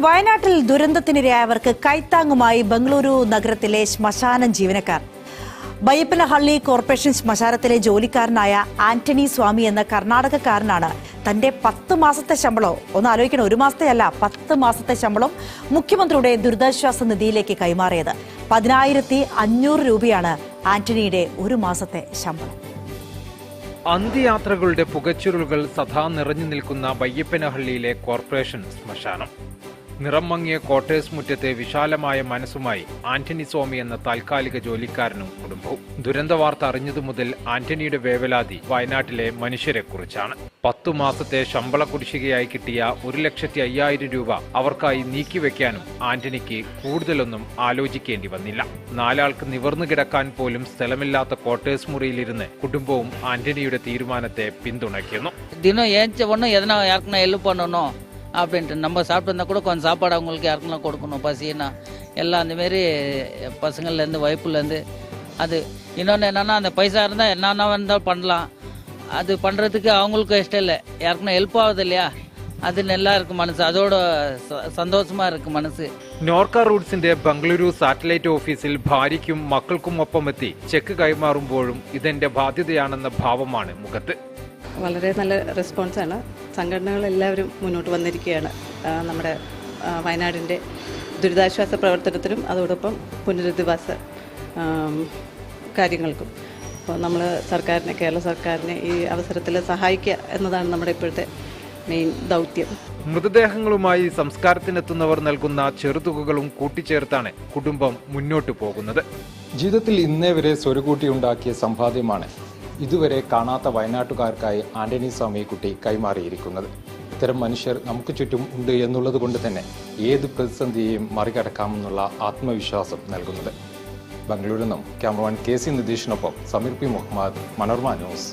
വയനാട്ടിൽ ദുരന്തത്തിനിരയായവർക്ക് കൈത്താങ്ങുമായി ബംഗളൂരു നഗരത്തിലെ ശ്മശാനം ജീവനക്കാർ. ബയ്യപ്പനഹള്ളി കോർപ്പറേഷൻ ശ്മശാനത്തിലെ ജോലിക്കാരനായ ആന്റണി സ്വാമി എന്ന കർണാടകക്കാരനാണ് തന്റെ 10 മാസത്തെ ശമ്പളം, ഒന്ന് ആലോചിക്കണം, 1 മാസത്തെ അല്ല 10 മാസത്തെ ശമ്പളം മുഖ്യമന്ത്രിയുടെ ദുരിതാശ്വാസ നിധിയിലേക്ക് കൈമാറിയത്. 10,500 രൂപയാണ് ആന്റണിയുടെ 1 മാസത്തെ ശമ്പളം. അന്ത്യയാത്രകളുടെ പുകച്ചുരുളുകൾ സദാ നിറഞ്ഞു നിൽക്കുന്ന ബയ്യപ്പനഹള്ളിയിലെ കോർപ്പറേഷൻ ശ്മശാനം. നിറം മങ്ങിയ ക്വാർട്ടേഴ്സ് മുറ്റത്തെ വിശാലമായ മനസ്സുമായി ആന്റണി സ്വാമി എന്ന താൽക്കാലിക ജോലിക്കാരനും കുടുംബവും. ദുരന്ത വാർത്ത അറിഞ്ഞതു മുതൽ ആന്റണിയുടെ വേവലാതി വയനാട്ടിലെ മനുഷ്യരെക്കുറിച്ചാണ്. 10 മാസത്തെ ശമ്പള കുടിശ്ശികയായി കിട്ടിയ 1,05,000 രൂപ അവർക്കായി നീക്കിവെക്കാനും ആന്റണിക്ക് കൂടുതലൊന്നും ആലോചിക്കേണ്ടി വന്നില്ല. 4 ആൾക്ക് നിവർന്നു കിടക്കാൻ പോലും സ്ഥലമില്ലാത്ത ക്വാർട്ടേഴ്സ് മുറിയിലിരുന്ന് കുടുംബവും ആന്റണിയുടെ തീരുമാനത്തെ പിന്തുണയ്ക്കുന്നു. அப்படின்ட்டு நம்ம சாப்பிட்டு கூட கொஞ்சம் சாப்பாடு அவங்களுக்கு யாருக்கெல்லாம் கொடுக்கணும், பசின்னா எல்லாம் அந்தமாரி பசங்கள்லேருந்து வைப்புலேருந்து. அது இன்னொன்று என்னென்னா, அந்த பைசா இருந்தால் என்னென்ன இருந்தால் பண்ணலாம். அது பண்ணுறதுக்கு அவங்களுக்கும் இஷ்டம் இல்லை, யாருக்குன்னா ஹெல்ப் ஆகுது இல்லையா, அது நல்லா இருக்கு മനസ്സ്, അതോട് സന്തോഷമാ ഇരിക്കും മനസ്സ്. നോർക്ക റൂട്ട്സിന്റെ ബംഗളൂരു സാറ്റലൈറ്റ് ഓഫീസിൽ ഭാര്യയ്ക്കും മക്കൾക്കും ഒപ്പമെത്തി ചെക്ക് കൈമാറുമ്പോഴും ഇതെന്റെ ബാധ്യതയാണെന്ന ഭാവമാണ് മുഖത്ത്. വളരെ നല്ല റെസ്പോൺസാണ്. സംഘടനകളെല്ലാവരും മുന്നോട്ട് വന്നിരിക്കുകയാണ് നമ്മുടെ വയനാടിൻ്റെ ദുരിതാശ്വാസ പ്രവർത്തനത്തിനും അതോടൊപ്പം പുനരധിവാസ കാര്യങ്ങൾക്കും. അപ്പോൾ നമ്മൾ സർക്കാരിനെ, കേരള സർക്കാരിനെ ഈ അവസരത്തിൽ സഹായിക്കുക എന്നതാണ് നമ്മുടെ ഇപ്പോഴത്തെ മെയിൻ ദൗത്യം. മൃതദേഹങ്ങളുമായി സംസ്കാരത്തിനെത്തുന്നവർ നൽകുന്ന ചെറുതുകകളും കൂട്ടിച്ചേർത്താണ് കുടുംബം മുന്നോട്ടു പോകുന്നത്. ജീവിതത്തിൽ ഇന്നേ വരെ സ്വരുകൂട്ടിയുണ്ടാക്കിയ സമ്പാദ്യമാണ് ഇതുവരെ കാണാത്ത വയനാട്ടുകാർക്കായി ആന്റണി സ്വാമി കുട്ടി കൈമാറിയിരിക്കുന്നത്. ഇത്തരം മനുഷ്യർ നമുക്ക് ചുറ്റും ഉണ്ട് എന്നുള്ളത് കൊണ്ട് തന്നെ ഏത് പ്രതിസന്ധിയെയും മറികടക്കാമെന്നുള്ള ആത്മവിശ്വാസം നൽകുന്നത്. ബംഗളൂരിൽ നിന്നും ക്യാമറമാൻ KC നിതീഷിനൊപ്പം സമീർ P. മുഹമ്മദ്, മനോരമ ന്യൂസ്.